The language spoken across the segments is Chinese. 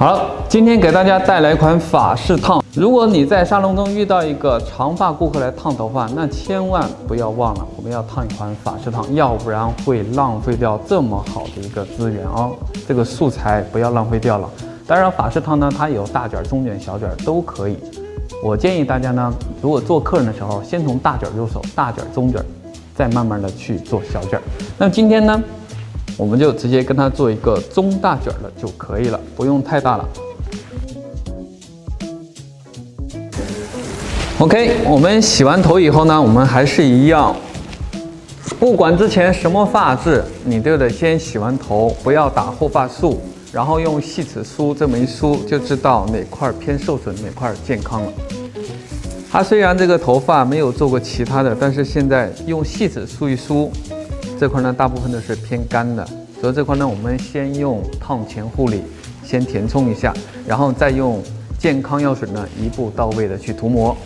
好，今天给大家带来一款法式烫。如果你在沙龙中遇到一个长发顾客来烫头发，那千万不要忘了，我们要烫一款法式烫，要不然会浪费掉这么好的一个资源哦。这个素材不要浪费掉了。当然，法式烫呢，它有大卷、中卷、小卷都可以。我建议大家呢，如果做客人的时候，先从大卷入手，大卷、中卷，再慢慢的去做小卷。那么今天呢？我们就直接跟它做一个中大卷的就可以了，不用太大了。OK， 我们洗完头以后呢，我们还是一样，不管之前什么发质，你都得先洗完头，不要打护发素，然后用细齿梳这么一梳，就知道哪块偏受损，哪块健康了。它虽然这个头发没有做过其他的，但是现在用细齿梳一梳。这块呢，大部分都是偏干的，所以这块呢，我们先用烫前护理，先填充一下，然后再用健康药水呢，一步到位的去涂抹。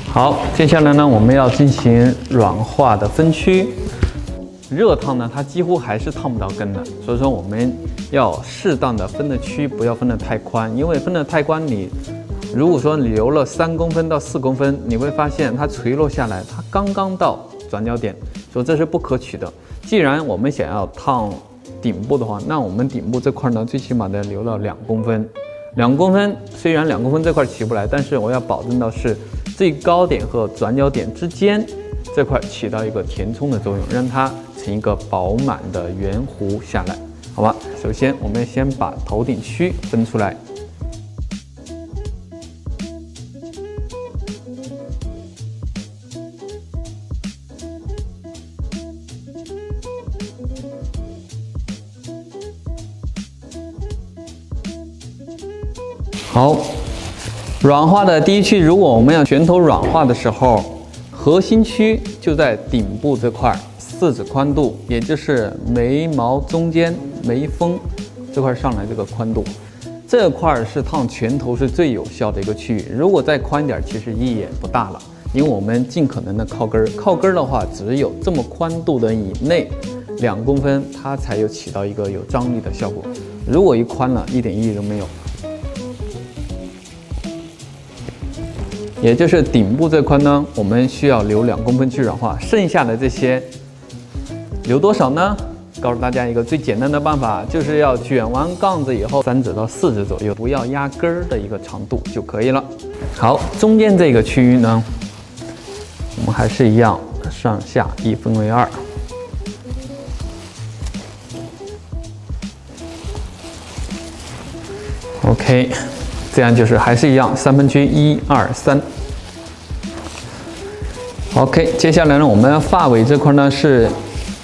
好，接下来呢，我们要进行软化的分区。热烫呢，它几乎还是烫不到根的，所以说我们要适当的分的区，不要分得太宽，因为分得太宽，你如果说你留了3公分到4公分，你会发现它垂落下来，它刚刚到转角点，所以这是不可取的。既然我们想要烫顶部的话，那我们顶部这块呢，最起码得留了2公分。2公分，虽然2公分这块起不来，但是我要保证到是最高点和转角点之间这块起到一个填充的作用，让它成一个饱满的圆弧下来，好吧？首先，我们先把头顶区分出来。好，软化的第一区，如果我们要全头软化的时候，核心区就在顶部这块4指宽度，也就是眉毛中间眉峰这块上来这个宽度，这块是烫全头是最有效的一个区域。如果再宽一点，其实意义也不大了，因为我们尽可能的靠根儿，靠根儿的话，只有这么宽度的以内，2公分它才有起到一个有张力的效果。如果一宽了，一点意义都没有。也就是顶部这块呢，我们需要留2公分去软化，剩下的这些留多少呢？告诉大家一个最简单的办法，就是要卷完杠子以后3指到4指左右，不要压根儿的一个长度就可以了。好，中间这个区域呢，我们还是一样，上下1分为2。OK。这样就是还是一样，3分区1、2、3。OK， 接下来呢，我们发尾这块呢是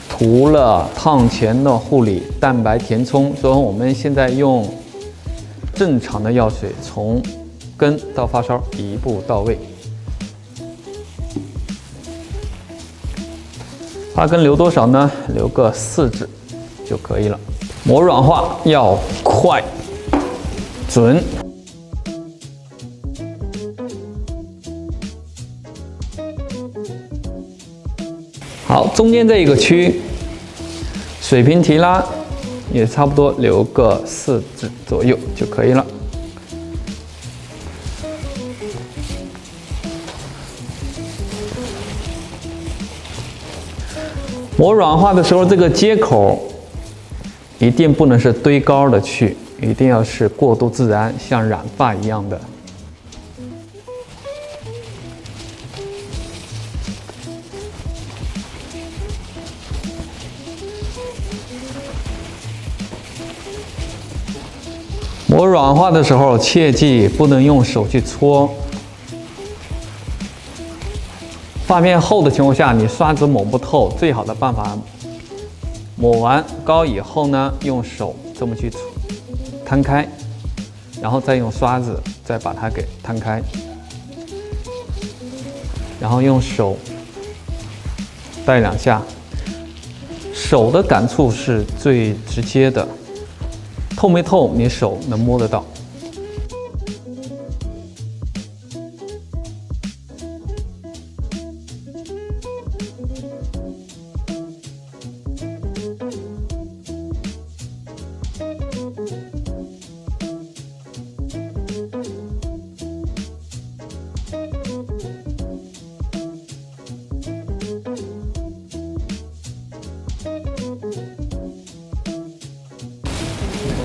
涂了烫前的护理、蛋白填充，所以我们现在用正常的药水从根到发梢一步到位。发根留多少呢？留个4指就可以了。磨软化要快、准。好，中间这一个区水平提拉也差不多留个4指左右就可以了。磨软化的时候，这个接口一定不能是堆高的去，一定要是过渡自然，像染发一样的。磨软化的时候，切记不能用手去搓。发面厚的情况下，你刷子抹不透，最好的办法，抹完膏以后呢，用手这么去摊开，然后再用刷子再把它给摊开，然后用手带2下，手的感触是最直接的。 透没透，你手能摸得到。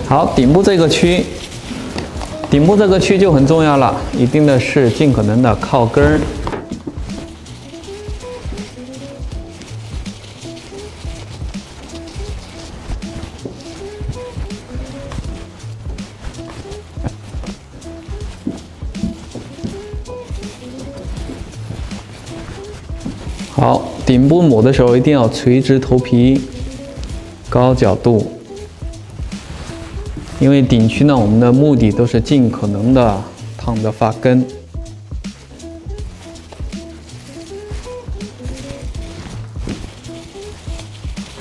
好，顶部这个区就很重要了，一定的是尽可能的靠根儿。好，顶部抹的时候一定要垂直头皮，高角度。 因为顶区呢，我们的目的都是尽可能的烫着发根。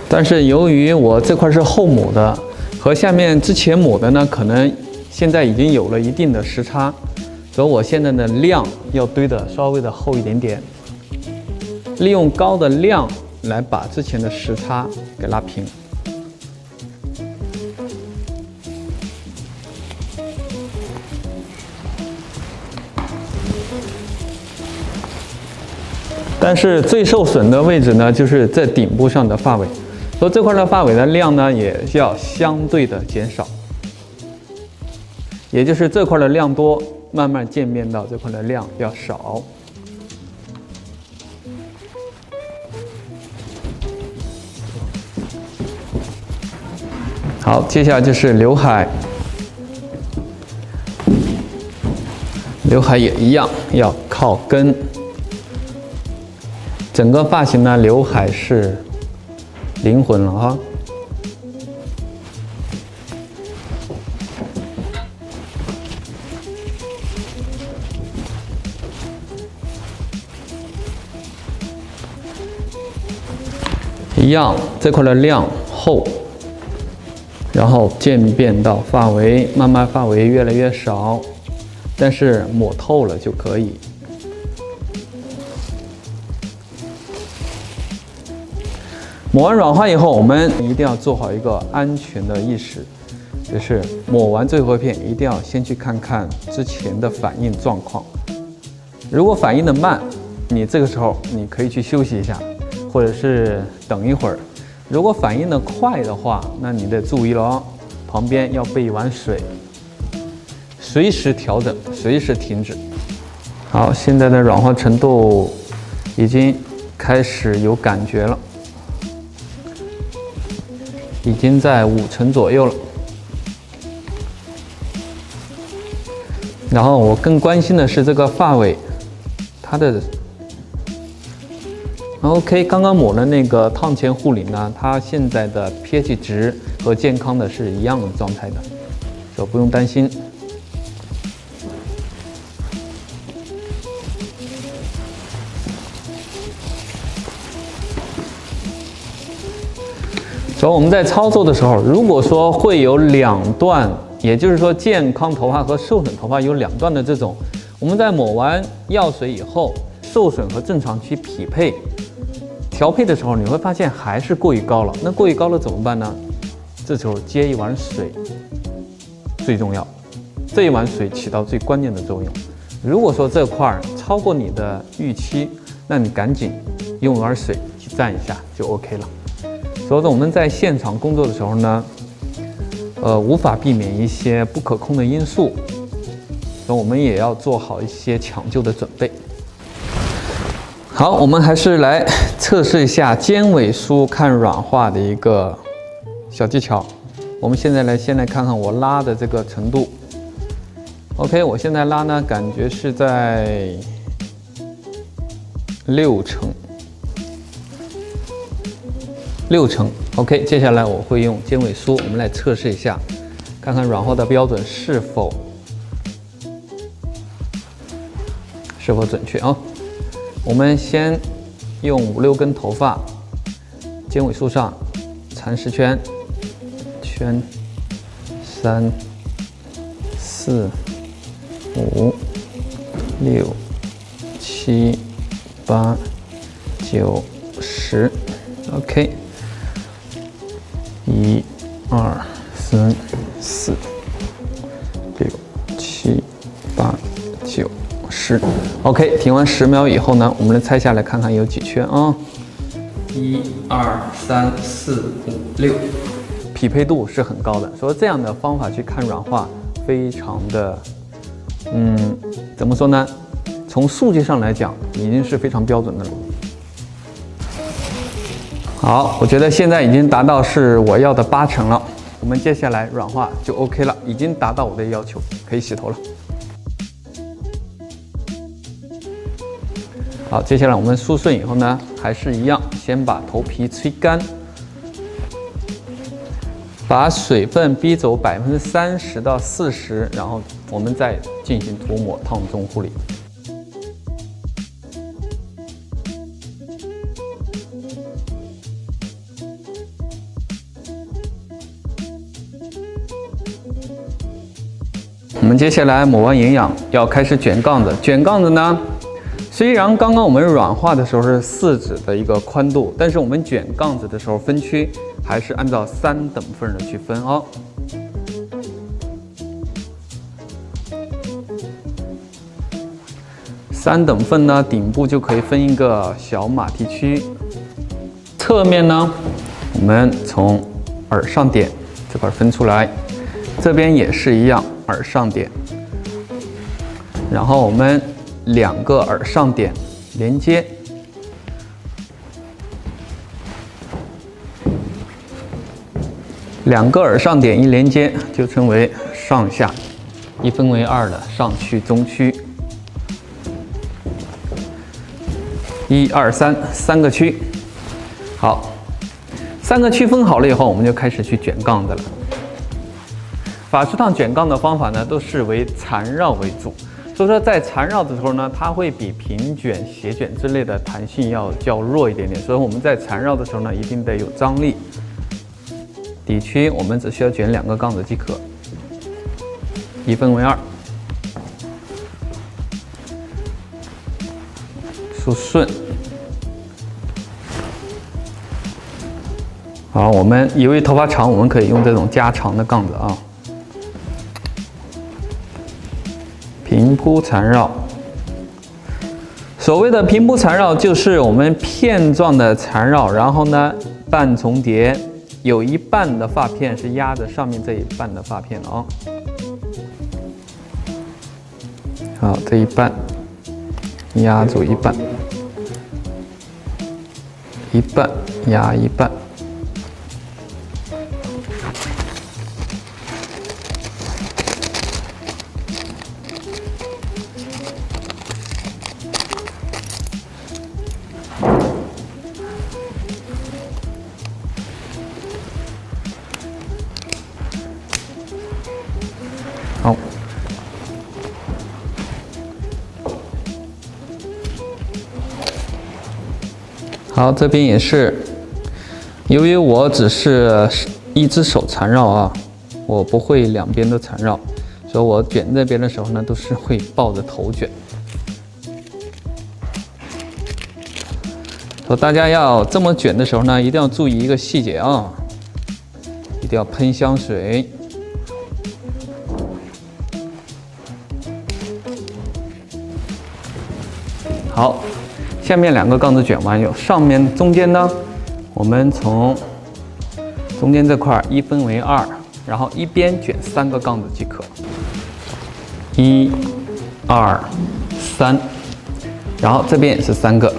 但是由于我这块是后抹的，和下面之前抹的呢，可能现在已经有了一定的时差，所以我现在的量要堆的稍微的厚一点点，利用膏的量来把之前的时差给拉平。 但是最受损的位置呢，就是在顶部上的发尾，所以这块的发尾的量呢，也要相对的减少，也就是这块的量多，慢慢渐变到这块的量要少。好，接下来就是刘海，刘海也一样要靠根。 整个发型呢，刘海是灵魂了哈。一样，这块的量厚，然后渐变到发尾，慢慢发尾越来越少，但是抹透了就可以。 抹完软化以后，我们一定要做好一个安全的意识，就是抹完最后一片，一定要先去看看之前的反应状况。如果反应的慢，你这个时候你可以去休息一下，或者是等一会儿。如果反应的快的话，那你得注意了哦，旁边要备一碗水，随时调整，随时停止。好，现在的软化程度已经开始有感觉了。 已经在50%左右了，然后我更关心的是这个发尾，它的 OK， 刚刚抹的那个烫前护理呢，它现在的 pH 值和健康的是一样的状态的，所以不用担心。所以我们在操作的时候，如果说会有2段，也就是说健康头发和受损头发有2段的这种，我们在抹完药水以后，受损和正常去匹配调配的时候，你会发现还是过于高了。那过于高了怎么办呢？这时候接一碗水最重要，这一碗水起到最关键的作用。如果说这块超过你的预期，那你赶紧用一碗水去蘸一下就 OK 了。 所以说我们在现场工作的时候呢，无法避免一些不可控的因素，所以我们也要做好一些抢救的准备。好，我们还是来测试一下尖尾梳看软化的一个小技巧。我们现在先来看看我拉的这个程度。OK， 我现在拉呢，感觉是在6成。OK， 接下来我会用尖尾梳，我们来测试一下，看看软化的标准是否准确啊。我们先用5、6根头发，尖尾梳上缠10圈，3、4、5、6、7、8、9、10 ，OK。1、2、3、4、6、7、8、9、10 ，OK。停完10秒以后呢，我们来拆下来看看有几圈啊？1、2、3、4、5、6，匹配度是很高的。所以这样的方法去看软化，非常的，怎么说呢？从数据上来讲，已经是非常标准的了。好，我觉得现在已经达到是我要的8成了。我们接下来软化就 OK 了，已经达到我的要求，可以洗头了。好，接下来我们梳顺以后呢，还是一样，先把头皮吹干，把水分逼走30%到40%，然后我们再进行涂抹烫中护理。我们接下来抹完营养，要开始卷杠子。卷杠子呢，虽然刚刚我们软化的时候是4指的一个宽度，但是我们卷杠子的时候分区还是按照3等份的去分哦。3等份呢，顶部就可以分一个小马蹄区。侧面呢，我们从耳上点这块分出来，这边也是一样。耳上点，然后我们2个耳上点连接，两个耳上点一连接就称为上下1分为2的上区、中区。1、2、3个区，好，3个区分好了以后，我们就开始去卷杠子了。法式烫卷杠的方法呢，都是为缠绕为主，所以说在缠绕的时候呢，它会比平卷、斜卷之类的弹性要较弱一点点，所以我们在缠绕的时候呢，一定得有张力。底区我们只需要卷2个杠子即可，1分为2，梳顺。好，我们由于头发长，我们可以用这种加长的杠子啊。平铺缠绕，所谓的平铺缠绕就是我们片状的缠绕，然后呢半重叠，有一半的发片是压着上面这一半的发片的啊。好，这一半压住一半，一半压一半。好，这边也是，由于我只是1只手缠绕啊，我不会2边都缠绕，所以我卷这边的时候呢，都是会抱着头卷。所以大家要这么卷的时候呢，一定要注意一个细节啊，一定要喷香水。好。下面2个杠子卷完，有上面中间呢，我们从中间这块1分为2，然后一边卷3个杠子即可。1、2、3，然后这边也是3个，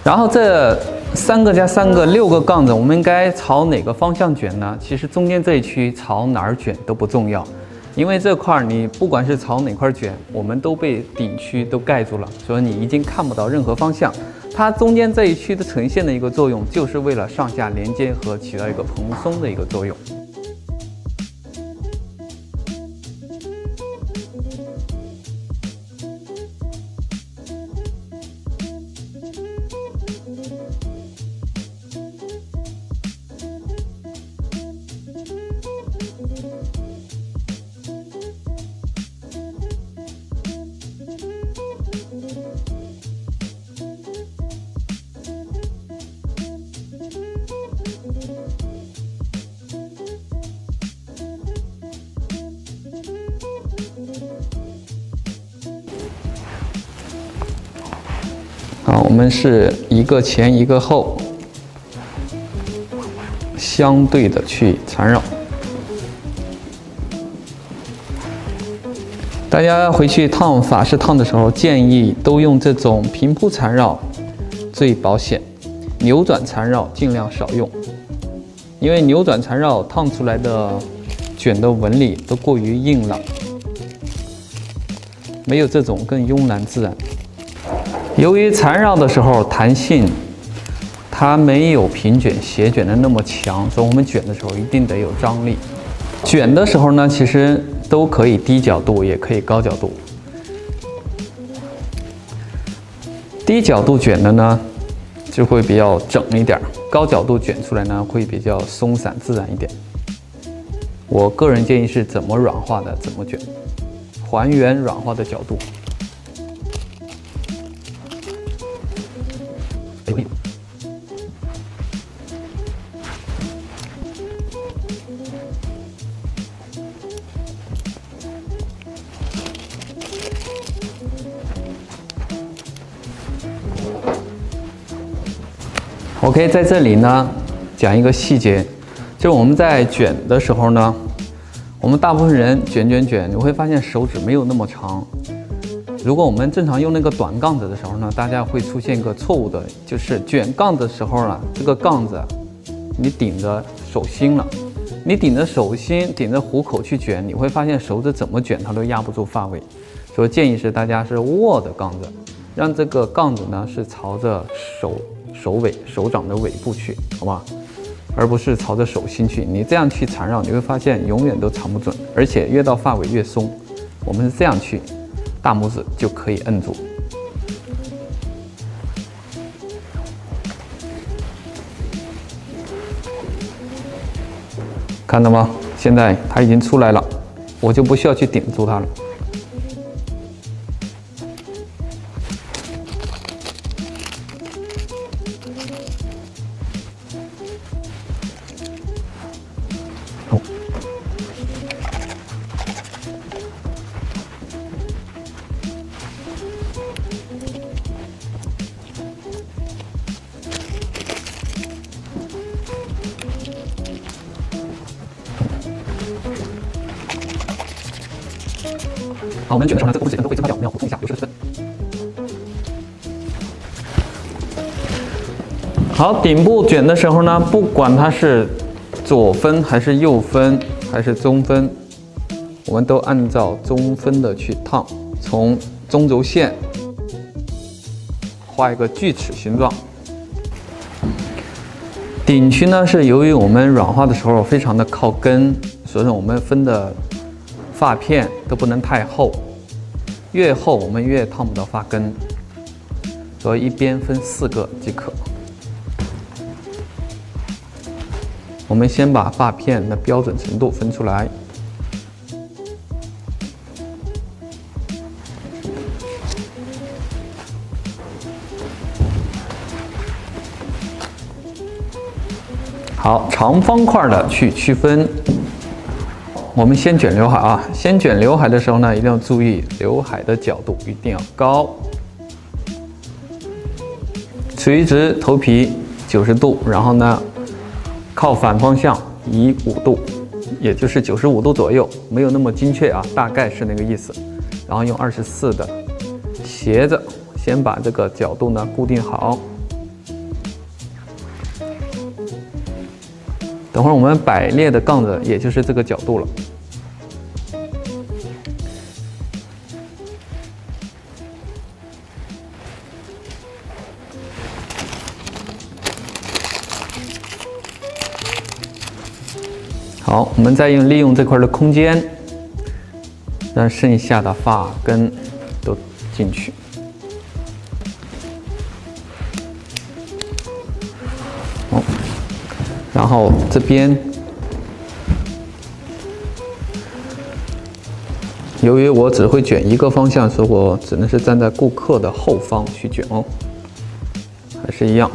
然后这3个加3个6个杠子，我们应该朝哪个方向卷呢？其实中间这一区朝哪儿卷都不重要，因为这块你不管是朝哪块卷，我们都被顶区都盖住了，所以你已经看不到任何方向。它中间这一区的呈现的一个作用，就是为了上下连接和起到一个蓬松的一个作用。好，我们是一个前一个后，相对的去缠绕。大家回去烫法式烫的时候，建议都用这种平铺缠绕最保险，扭转缠绕尽量少用，因为扭转缠绕烫出来的卷的纹理都过于硬朗，没有这种更慵懒自然。由于缠绕的时候弹性它没有平卷、斜卷的那么强，所以我们卷的时候一定得有张力。卷的时候呢，其实都可以低角度，也可以高角度。低角度卷的呢，就会比较整一点；高角度卷出来呢，会比较松散自然一点。我个人建议是怎么软化的怎么卷，还原软化的角度。OK， 在这里呢，讲一个细节，就是我们在卷的时候呢，我们大部分人卷，你会发现手指没有那么长。如果我们正常用那个短杠子的时候呢，大家会出现一个错误的，就是卷杠的时候啊，这个杠子你顶着手心了，你顶着手心、顶着虎口去卷，你会发现手指怎么卷它都压不住发尾。所以建议是大家是握的杠子，让这个杠子呢是朝着手掌的尾部去，好吧？而不是朝着手心去。你这样去缠绕，你会发现永远都缠不准，而且越到发尾越松。我们是这样去。大拇指就可以摁住，看到吗？现在它已经出来了，我就不需要去顶住它了。好，我们卷的时候呢，这个部分水分都会蒸发掉，我们要补充一下，有10分。好，顶部卷的时候呢，不管它是左分还是右分还是中分，我们都按照中分的去烫，从中轴线画一个锯齿形状。顶区呢是由于我们软化的时候非常的靠根，所以说我们分的发片都不能太厚，越厚我们越烫不到发根，所以一边分4个即可。我们先把发片的标准程度分出来。好，长方块的去区分。我们先卷刘海啊，先卷刘海的时候呢，一定要注意刘海的角度一定要高，垂直头皮90度，然后呢靠反方向移5度，也就是95度左右，没有那么精确啊，大概是那个意思。然后用24的斜着，先把这个角度呢固定好。等会儿我们摆列的杠子也就是这个角度了。好，我们再利用这块的空间，让剩下的发根都进去。好，然后这边，由于我只会卷一个方向，所以我只能是站在顾客的后方去卷哦，还是一样。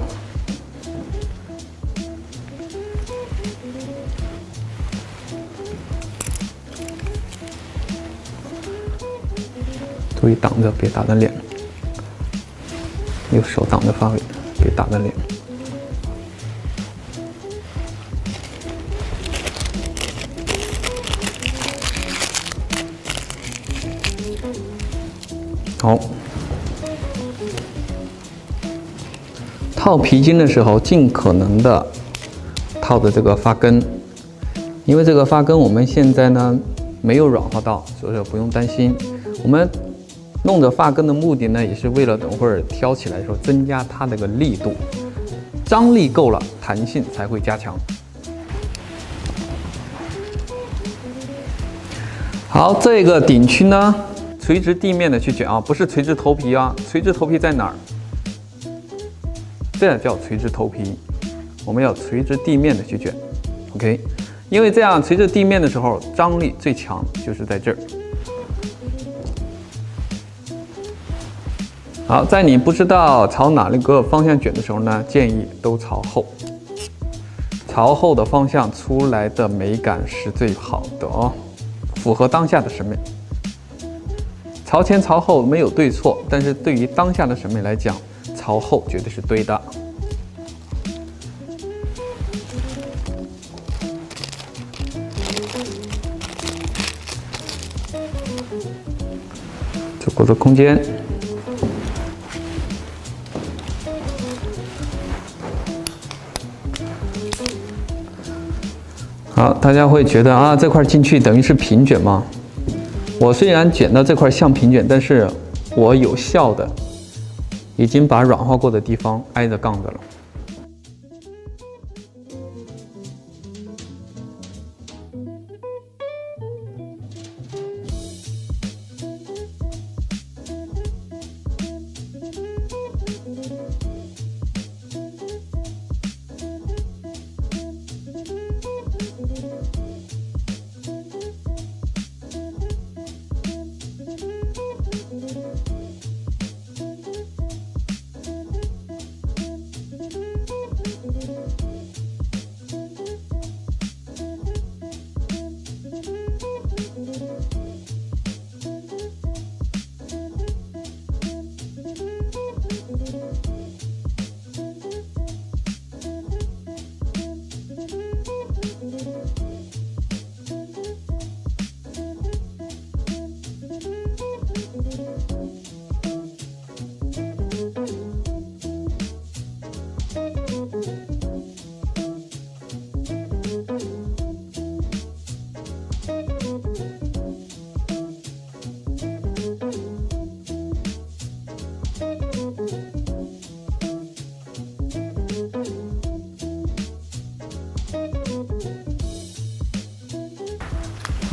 注意挡着，别打到脸。用手挡着发尾，别打到脸。好，套皮筋的时候，尽可能的套着这个发根，因为这个发根我们现在呢没有软化到，所以说不用担心。我们 弄着发根的目的呢，也是为了等会儿挑起来的时候增加它这个力度，张力够了，弹性才会加强。好，这个顶区呢，垂直地面的去卷啊，不是垂直头皮啊，垂直头皮在哪儿？这叫垂直头皮，我们要垂直地面的去卷 ，OK？ 因为这样垂直地面的时候，张力最强就是在这儿。 好，在你不知道朝哪一个方向卷的时候呢，建议都朝后。朝后的方向出来的美感是最好的哦，符合当下的审美。朝前朝后没有对错，但是对于当下的审美来讲，朝后绝对是对的。足够的空间。 好，大家会觉得啊，这块进去等于是平卷吗？我虽然卷到这块像平卷，但是我有效的已经把软化过的地方挨着杠子了。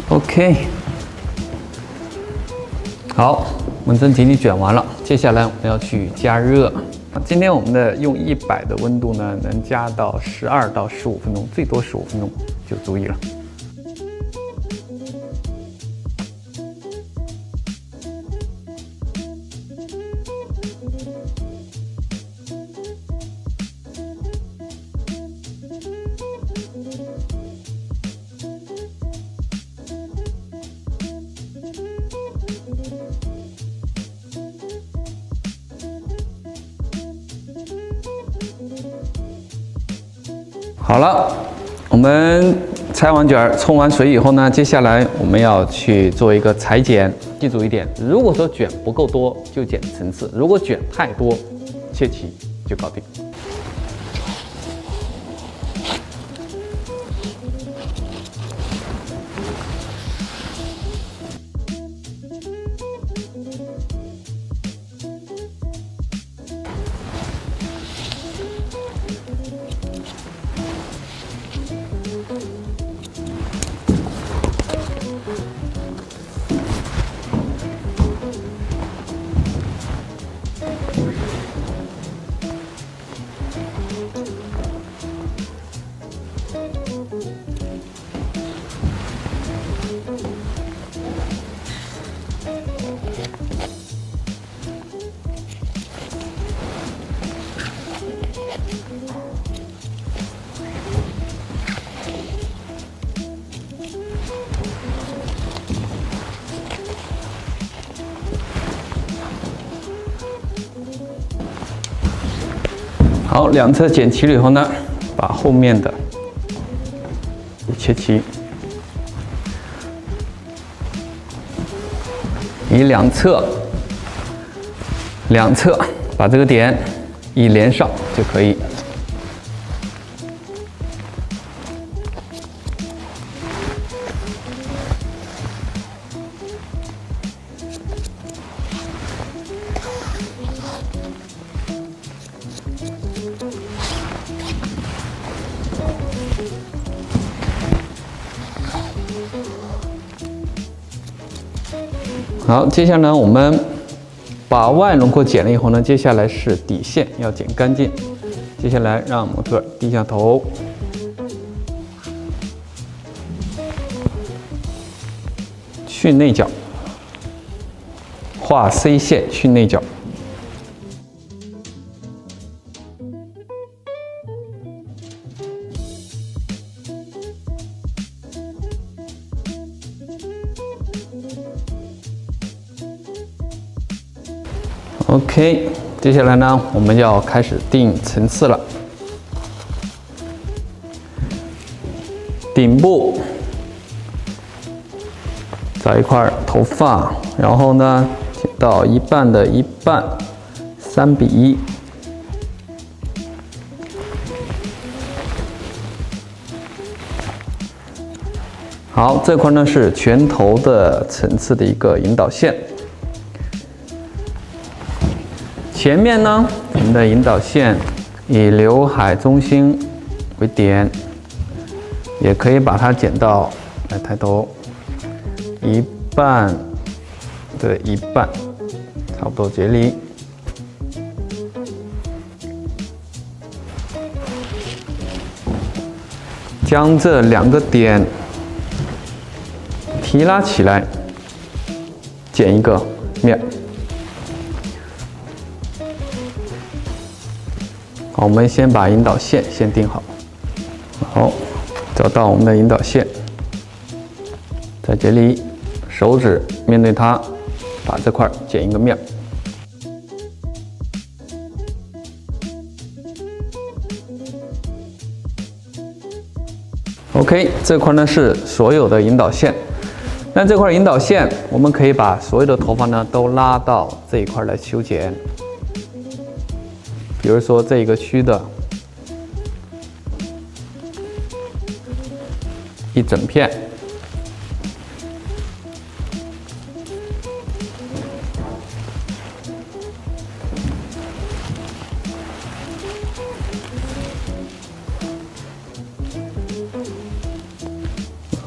OK， 好，我们整体卷完了，接下来我们要去加热。今天我们的用100的温度呢，能加到12到15分钟，最多15分钟就足以了。好了，我们拆完卷儿、冲完水以后呢，接下来我们要去做一个裁剪。记住一点，如果说卷不够多，就剪层次；如果卷太多，切齐就搞定。好，两侧剪齐了以后呢，把后面的也切齐，以两侧把这个点一连上就可以。好，接下来呢，我们把外轮廓剪了以后呢，接下来是底线要剪干净。接下来让模特低下头，去内角，画 C 线去内角。OK， 接下来呢，我们要开始定层次了。顶部找一块头发，然后呢，剪到一半的一半，3:1。好，这块呢是全头的层次的一个引导线。前面呢，我们的引导线以刘海中心为点，也可以把它剪到，来抬头，一半的一半，差不多这里。将这两个点提拉起来，剪一个面。好，我们先把引导线先定好。好，找到我们的引导线，在这里，手指面对它，把这块剪一个面。OK， 这块呢是所有的引导线。那这块引导线，我们可以把所有的头发呢都拉到这一块来修剪。比如说这一个区的一整片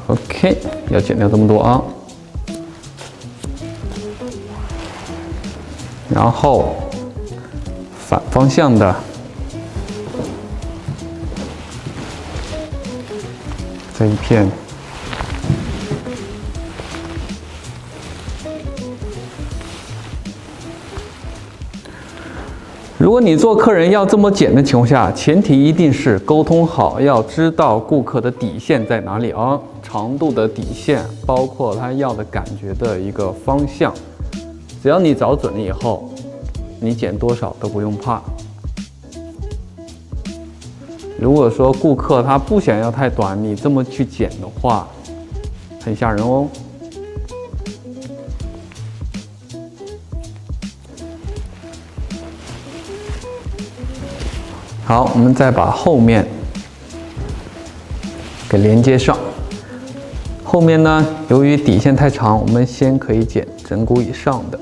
，OK， 要剪掉这么多啊，然后反方向的这一片，如果你做客人要这么剪的情况下，前提一定是沟通好，要知道顾客的底线在哪里啊，长度的底线，包括他要的感觉的一个方向，只要你找准了以后，你剪多少都不用怕。如果说顾客他不想要太短，你这么去剪的话，很吓人哦。好，我们再把后面给连接上。后面呢，由于底线太长，我们先可以剪枕骨以上的。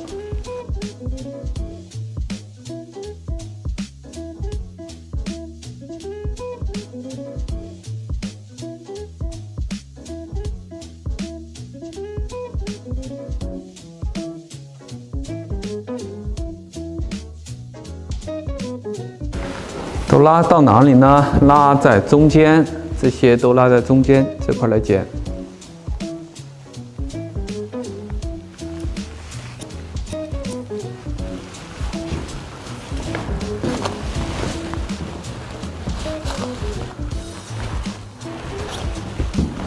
都拉到哪里呢？拉在中间，这些都拉在中间这块来剪。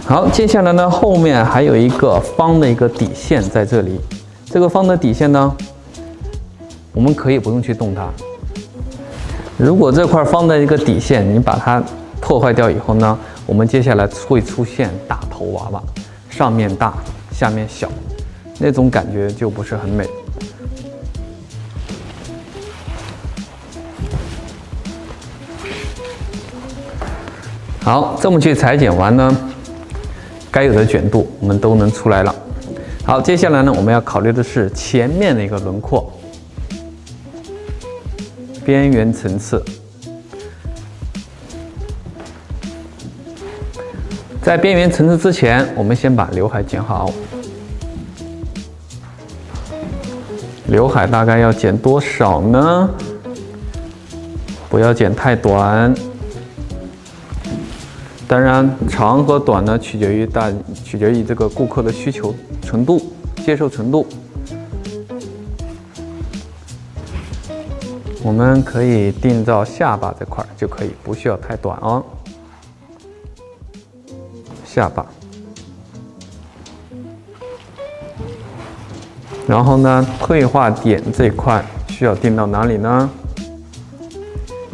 好，接下来呢，后面还有一个方的一个底线在这里。这个方的底线呢，我们可以不用去动它。如果这块放在一个底线，你把它破坏掉以后呢，我们接下来会出现大头娃娃，上面大，下面小，那种感觉就不是很美。好，这么去裁剪完呢，该有的卷度我们都能出来了。好，接下来呢，我们要考虑的是前面的一个轮廓。 边缘层次，在边缘层次之前，我们先把刘海剪好。刘海大概要剪多少呢？不要剪太短。当然，长和短呢，取决于这个顾客的需求程度、接受程度。 我们可以定到下巴这块就可以，不需要太短哦。下巴，然后呢，退化点这块需要定到哪里呢？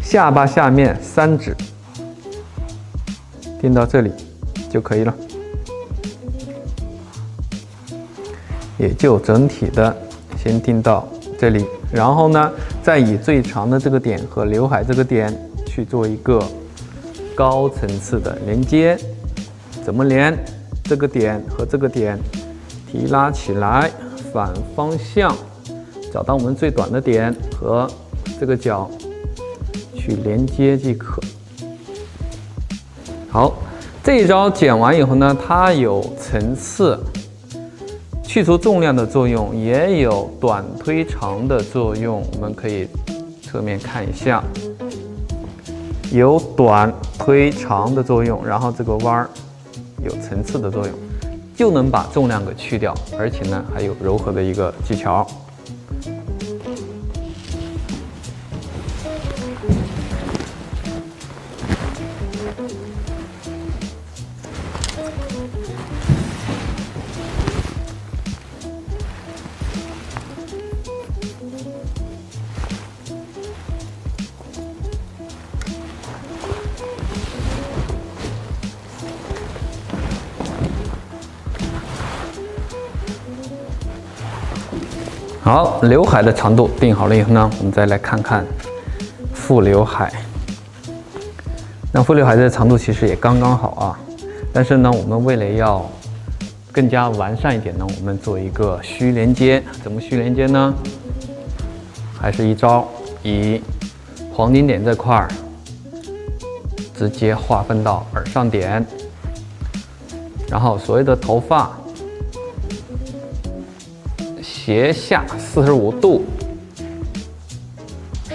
下巴下面3指，定到这里就可以了，也就整体的先定到这里。 然后呢，再以最长的这个点和刘海这个点去做一个高层次的连接。怎么连？这个点和这个点提拉起来，反方向，找到我们最短的点和这个角去连接即可。好，这一招剪完以后呢，它有层次。 去除重量的作用，也有短推长的作用。我们可以侧面看一下，有短推长的作用，然后这个弯儿有层次的作用，就能把重量给去掉，而且呢还有柔和的一个技巧。好，刘海的长度定好了以后呢，我们再来看看副刘海。那副刘海的长度其实也刚刚好啊，但是呢，我们为了要更加完善一点呢，我们做一个虚连接。怎么虚连接呢？还是一招，以黄金点这块儿直接划分到耳上点，然后所有的头发。 斜下45度，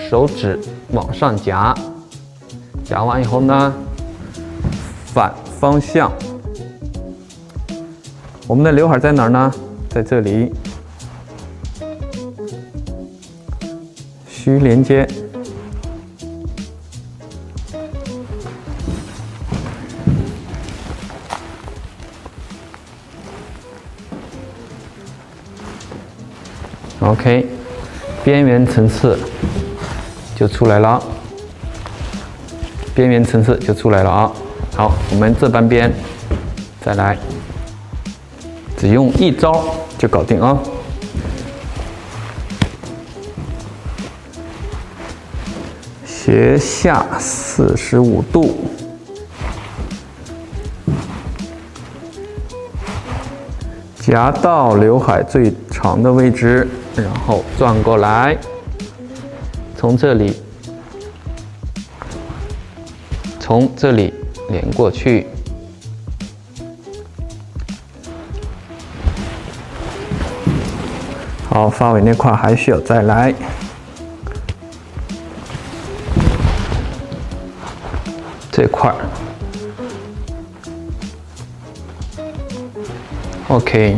手指往上夹，夹完以后呢，反方向。我们的刘海在哪儿呢？在这里，虚连接。 OK， 边缘层次就出来了，边缘层次就出来了啊！好，我们这半边再来，只用一招就搞定啊！斜下45度。 夹到刘海最长的位置，然后转过来，从这里连过去。好，发尾那块还需要再来。这块。 OK，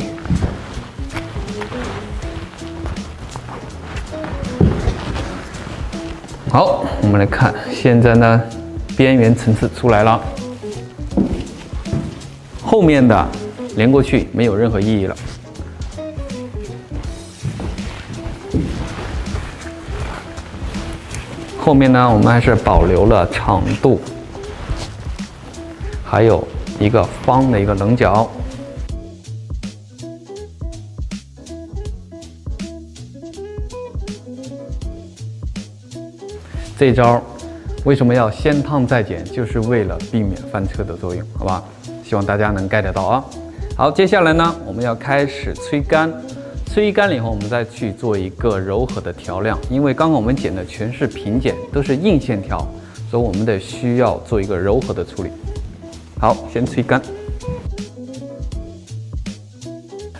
好，我们来看，现在呢，边缘层次出来了，后面的连过去没有任何意义了。后面呢，我们还是保留了长度，还有一个方的一个棱角。这一招为什么要先烫再剪？就是为了避免翻车的作用，好吧？希望大家能 get 到啊。好，接下来呢，我们要开始吹干。吹干了以后，我们再去做一个柔和的调亮。因为刚刚我们剪的全是平剪，都是硬线条，所以我们得需要做一个柔和的处理。好，先吹干。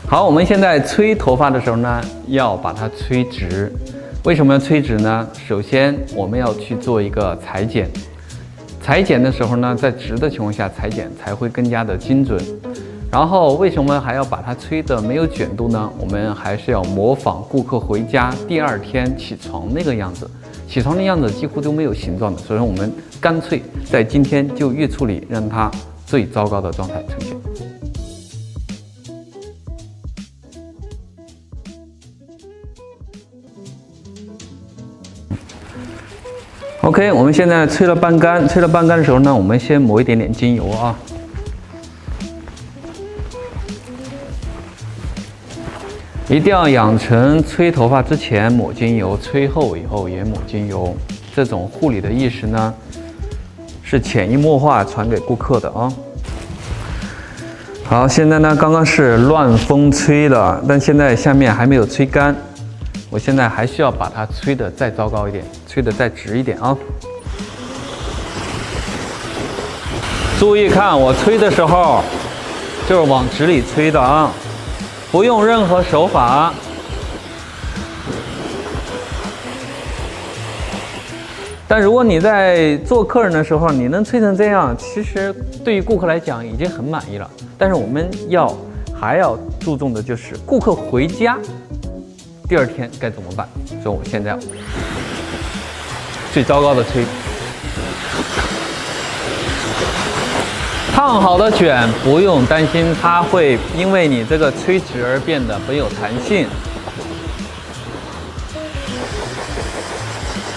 好，我们现在吹头发的时候呢，要把它吹直。为什么要吹直呢？首先，我们要去做一个裁剪。裁剪的时候呢，在直的情况下裁剪才会更加的精准。然后为什么还要把它吹得没有卷度呢？我们还是要模仿顾客回家第二天起床那个样子，起床的样子几乎都没有形状的，所以说我们干脆在今天就预处理，让它最糟糕的状态呈现。OK， 我们现在吹了半干，吹了半干的时候呢，我们先抹一点点精油啊。一定要养成吹头发之前抹精油，吹后以后也抹精油。这种护理的意识呢，是潜移默化传给顾客的啊。好，现在呢，刚刚是乱风吹了，但现在下面还没有吹干，我现在还需要把它吹得再糟糕一点，吹得再直一点啊。注意看，我吹的时候就是往直里吹的啊。不用任何手法，但如果你在做客人的时候，你能吹成这样，其实对于顾客来讲已经很满意了。但是我们还要注重的就是顾客回家第二天该怎么办。所以我现在最糟糕的吹。烫好的卷不用担心它会因为你这个吹直而变得没有弹性。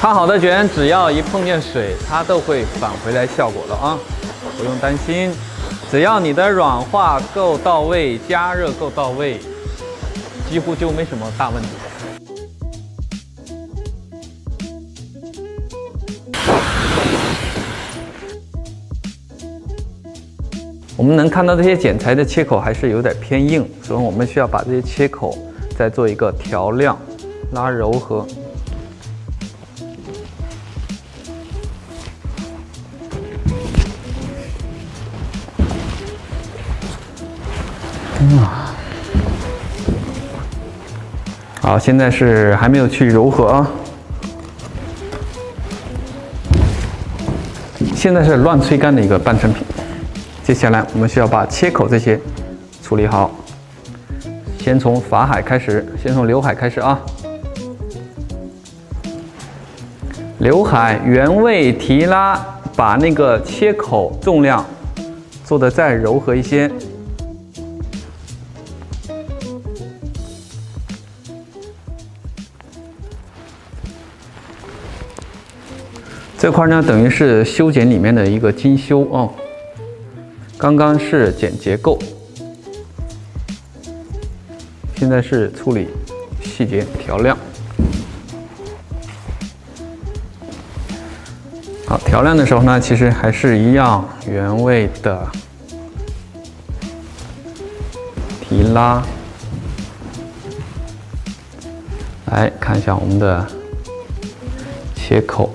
烫好的卷只要一碰见水，它都会返回来效果的啊，不用担心。只要你的软化够到位，加热够到位，几乎就没什么大问题。我们能看到这些剪裁的切口还是有点偏硬，所以我们需要把这些切口再做一个调亮、拉柔和。好，现在是还没有去柔和啊。现在是乱吹干的一个半成品。接下来我们需要把切口这些处理好，先从发海开始，先从刘海开始啊。刘海原位提拉，把那个切口重量做得再柔和一些。这块呢，等于是修剪里面的一个精修哦。刚刚是剪结构，现在是处理细节调亮。好，调亮的时候呢，其实还是一样原位的提拉。来看一下我们的切口。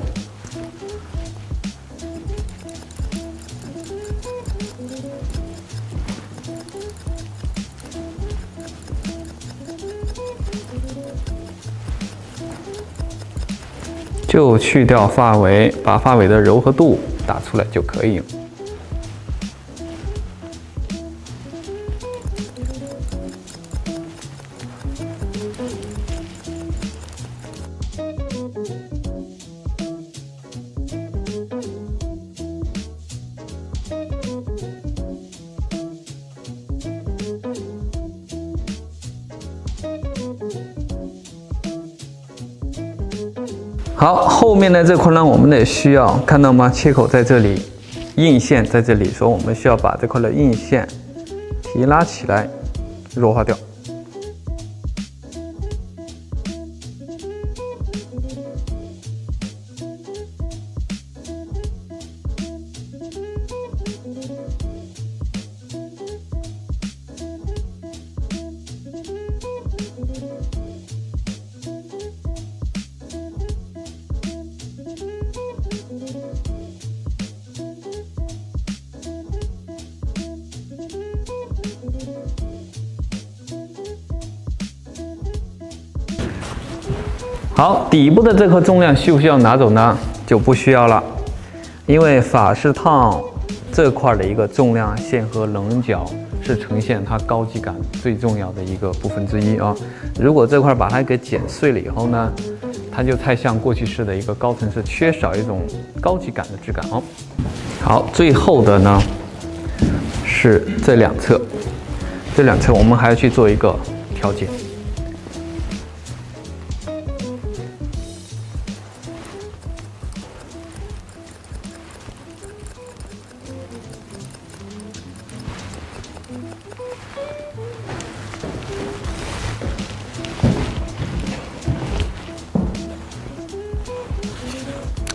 就去掉发尾，把发尾的柔和度打出来就可以了。好，后面的这块呢，我们也需要看到吗？切口在这里，硬线在这里，所以我们需要把这块的硬线提拉起来，弱化掉。好，底部的这颗重量需不需要拿走呢？就不需要了，因为法式烫这块的一个重量线和棱角是呈现它高级感最重要的一个部分之一啊。如果这块把它给剪碎了以后呢，它就太像过去式的一个高层次，缺少一种高级感的质感哦。好，最后的呢是这两侧，我们还要去做一个调节。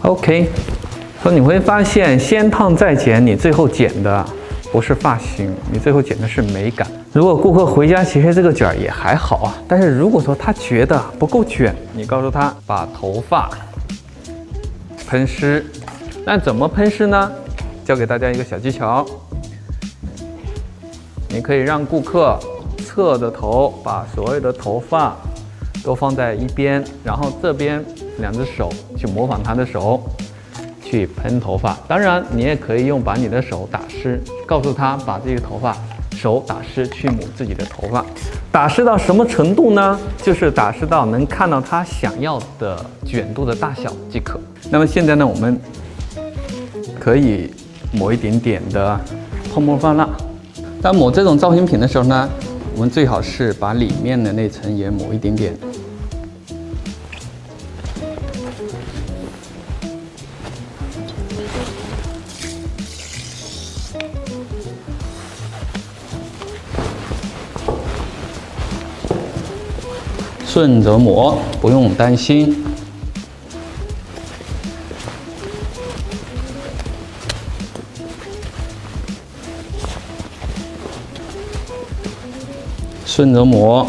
OK， 所以你会发现，先烫再剪，你最后剪的不是发型，你最后剪的是美感。如果顾客回家其实这个卷儿也还好啊，但是如果说他觉得不够卷，你告诉他把头发喷湿。那怎么喷湿呢？教给大家一个小技巧，你可以让顾客侧着头，把所有的头发都放在一边，然后这边两只手去模仿他的手去喷头发。当然，你也可以用把你的手打湿，告诉他把这个头发手打湿去抹自己的头发。打湿到什么程度呢？就是打湿到能看到他想要的卷度的大小即可。那么现在呢，我们可以抹一点点的泡沫放蜡。当抹这种造型品的时候呢，我们最好是把里面的那层也抹一点点。顺着抹，不用担心。顺着抹，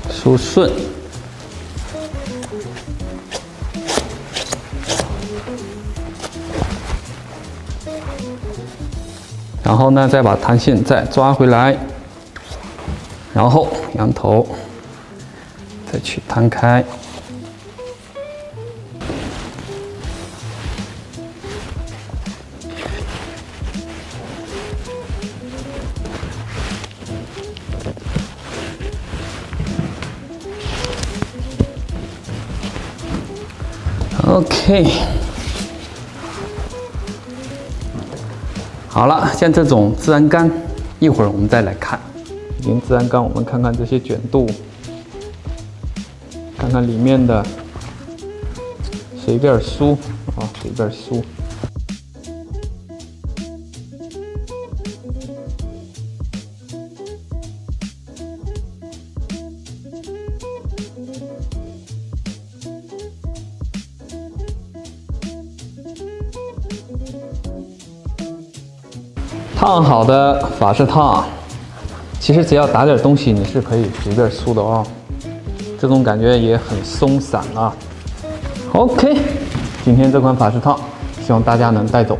梳顺，然后呢，再把弹线再抓回来，然后羊头再去摊开。OK， 好了，像这种自然干，一会儿我们再来看。用自然干，我们看看这些卷度，看看里面的，随便梳啊，随便梳。烫好的法式烫，其实只要打点东西，你是可以随便梳的哦。这种感觉也很松散啊。OK， 今天这款法式烫希望大家能带走。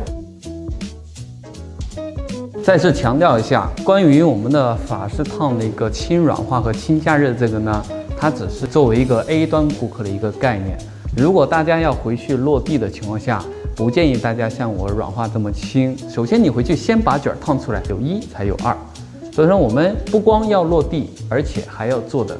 再次强调一下，关于我们的法式烫的一个轻软化和轻加热这个呢，它只是作为一个 A 端顾客的一个概念。如果大家要回去落地的情况下，不建议大家像我软化这么轻。首先你回去先把卷烫出来，有1才有2。所以说我们不光要落地，而且还要做的